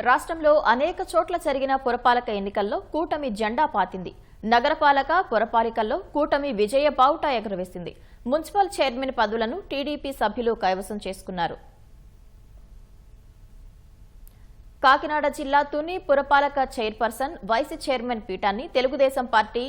రాష్ట్రంలో అనేక చోట్ల జరిగిన పురపాలక ఎన్నికల్లో కూటమి జెండా పాతింది. నగరపాలక, పురపాలికల్లో కూటమి విజయ బావుటా ఎగురవేసింది. మున్సిపల్ చైర్మన్ పదవులను టీడీపీ సభ్యులు కైవసం చేసుకున్నారు. కాకినాడ జిల్లా తుని పురపాలక చైర్పర్సన్, వైస్ చైర్మన్ పీఠాన్ని తెలుగుదేశం పార్టీ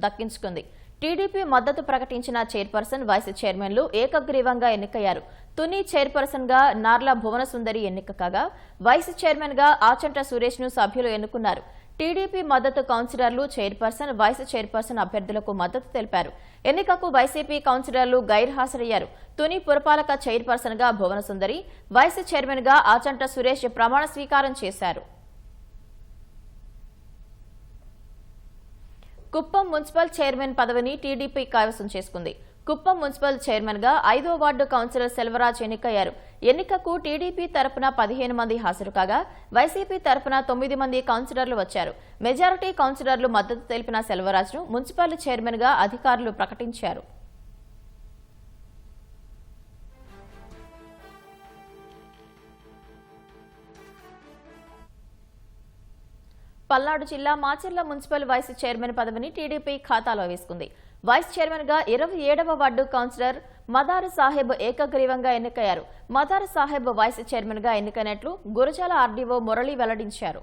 దక్కించుకుంది. టీడీపీ మద్దతు ప్రకటించిన చైర్పర్సన్, వైస్ చైర్మన్లు ఏకగ్రీవంగా ఎన్నికయ్యారు. తుని చైర్పర్సన్ గా నార్ల భువనసుందరి ఎన్నిక కాగా, వైస్ చైర్మన్ గా ఆచంట సురేష్ ను సభ్యులు ఎన్నుకున్నారు. టీడీపీ మద్దతు కౌన్సిలర్లు చైర్పర్సన్, వైస్ చైర్పర్సన్ అభ్యర్థులకు మద్దతు తెలిపారు. ఎన్నికకు వైసీపీ కౌన్సిలర్లు గైర్హాజరయ్యారు. తుని పురపాలక చైర్పర్సన్ గా భువనసుందరి, వైస్ చైర్మన్ గా ఆచంట సురేష్ ప్రమాణ స్వీకారం చేశారు. కుప్పం మున్సిపల్ చైర్మన్ పదవిని టీడీపీ కైవసం చేసుకుంది. కుప్పం మున్సిపల్ చైర్మన్ గా 5వ వార్డు కౌన్సిలర్ సెల్వరాజ్ ఎన్నికయ్యారు. ఎన్నికకు టీడీపీ తరపున 15 మంది హాజరు కాగా, వైసీపీ తరపున 9 మంది కౌన్సిలర్లు వచ్చారు. మెజారిటీ కౌన్సిలర్లు మద్దతు తెలిపిన సెల్వరాజ్ను మున్సిపల్ చైర్మన్ గా అధికారులు ప్రకటించారు. పల్నాడు జిల్లా మాచర్ల మున్సిపల్ వైస్ చైర్మన్ పదవిని టీడీపీ ఖాతాలో వేసుకుంది. వైస్ చైర్మన్ గా 27వ వార్డు కౌన్సిలర్ మదార్ సాహెబ్ ఏకగ్రీవంగా ఎన్నికయ్యారు. మదార్ సాహెబ్ వైస్ చైర్మన్ గా ఎన్నికైనట్లు గురజాల ఆర్డీఓ మురళి వెల్లడించారు.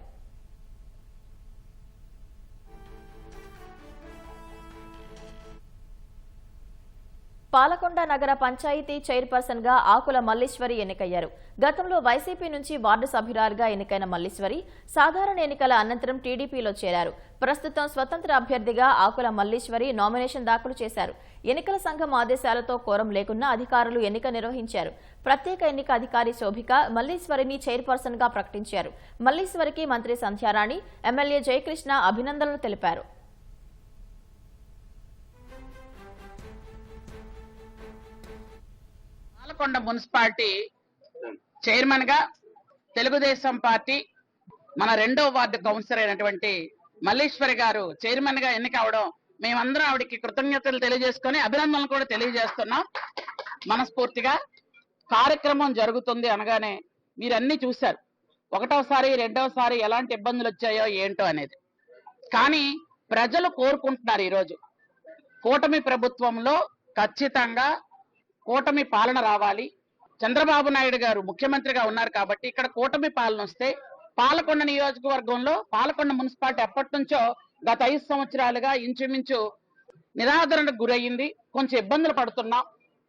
పాలకొండ నగర పంచాయతీ చైర్పర్సన్ గా ఆకుల మల్లీశ్వరి ఎన్నికయ్యారు. గతంలో వైసీపీ నుంచి వార్డు సభ్యురాలుగా ఎన్నికైన మల్లీశ్వరి సాధారణ ఎన్నికల అనంతరం టీడీపీలో చేరారు. ప్రస్తుతం స్వతంత్ర అభ్యర్థిగా ఆకుల మల్లీశ్వరి నామినేషన్ దాఖలు చేశారు. ఎన్నికల సంఘం ఆదేశాలతో కోరం లేకున్నా అధికారులు ఎన్నిక నిర్వహించారు. ప్రత్యేక ఎన్నిక అధికారి శోభిక మల్లీశ్వరిని చైర్పర్సన్ గా ప్రకటించారు. మల్లీశ్వరికి మంత్రి సంధ్యారాణి, ఎమ్మెల్యే జయకృష్ణ అభినందనలు తెలిపారు. పాలకొండ మున్సిపాలిటీ చైర్మన్ గా తెలుగుదేశం పార్టీ మన 2వ వార్డు కౌన్సిలర్ అయినటువంటి మల్లీశ్వరి గారు చైర్మన్ గా ఎన్నిక అవడం మేమందరం ఆవిడకి కృతజ్ఞతలు తెలియజేసుకొని అభినందనలు కూడా తెలియజేస్తున్నాం. మనస్ఫూర్తిగా కార్యక్రమం జరుగుతుంది అనగానే మీరన్నీ చూశారు. 1వసారి 2వసారి ఎలాంటి ఇబ్బందులు వచ్చాయో ఏంటో అనేది. కానీ ప్రజలు కోరుకుంటున్నారు ఈరోజు కూటమి ప్రభుత్వంలో ఖచ్చితంగా కూటమి పాలన రావాలి. చంద్రబాబు నాయుడు గారు ముఖ్యమంత్రిగా ఉన్నారు కాబట్టి ఇక్కడ కూటమి పాలన వస్తే పాలకొండ నియోజకవర్గంలో పాలకొండ మున్సిపాలిటీ ఎప్పటి నుంచో గత 5 సంవత్సరాలుగా ఇంచుమించు నిరాదరణకు గురయ్యింది. కొంచెం ఇబ్బందులు పడుతున్నాం.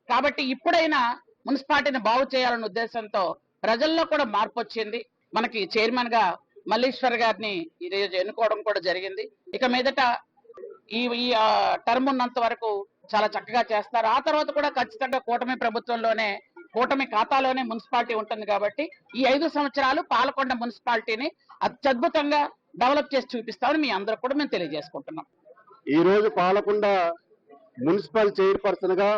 కాబట్టి ఇప్పుడైనా మున్సిపాలిటీని బాగు చేయాలనే ఉద్దేశంతో ప్రజల్లో కూడా మార్పు వచ్చింది. మనకి చైర్మన్ గా మల్లీశ్వర్ గారిని ఈరోజు ఎన్నుకోవడం కూడా జరిగింది. ఇక మీదట ఈ టర్మ్ ఉన్నంత వరకు చాలా చక్కగా చేస్తారు. ఆ తర్వాత కూడా ఖచ్చితంగా కూటమి ప్రభుత్వంలోనే కూటమి ఖాతాలోనే మున్సిపాలిటీ ఉంటుంది కాబట్టి ఈ 5 సంవత్సరాలు పాలకొండ మున్సిపాలిటీని అత్యద్భుతంగా డెవలప్ చేసి చూపిస్తామని మీ అందరూ కూడా మేము తెలియజేసుకుంటున్నాం. ఈ రోజు పాలకొండ మున్సిపల్ చైర్పర్సన్ గా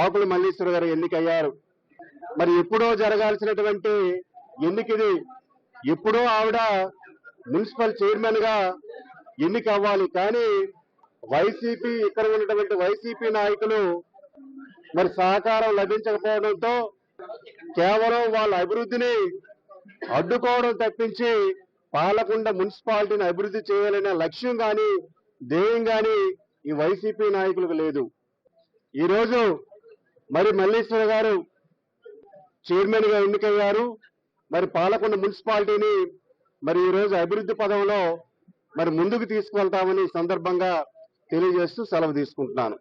ఆకుల మల్లీశ్వర్ గారు ఎన్నికయ్యారు. మరి ఎప్పుడో జరగాల్సినటువంటి ఎన్నికది. ఎప్పుడో ఆవిడ మున్సిపల్ చైర్మన్ గా ఎన్నిక అవ్వాలి. కానీ వైసీపీ ఇక్కడ ఉన్నటువంటి వైసీపీ నాయకులు మరి సహకారం లభించకపోవడంతో కేవలం వాళ్ళ అభివృద్ధిని అడ్డుకోవడం తప్పించి పాలకొండ మున్సిపాలిటీని అభివృద్ధి చేయాలనే లక్ష్యం కానీ ధ్యేయం కానీ ఈ వైసీపీ నాయకులకు లేదు. ఈరోజు మరి మల్లీశ్వర గారు చైర్మన్ గా ఎన్నికయ్యారు. మరి పాలకొండ మున్సిపాలిటీని మరి ఈరోజు అభివృద్ధి పదంలో మరి ముందుకు తీసుకువెళ్తామని సందర్భంగా తెలియజేస్తూ సెలవు తీసుకుంటున్నాను.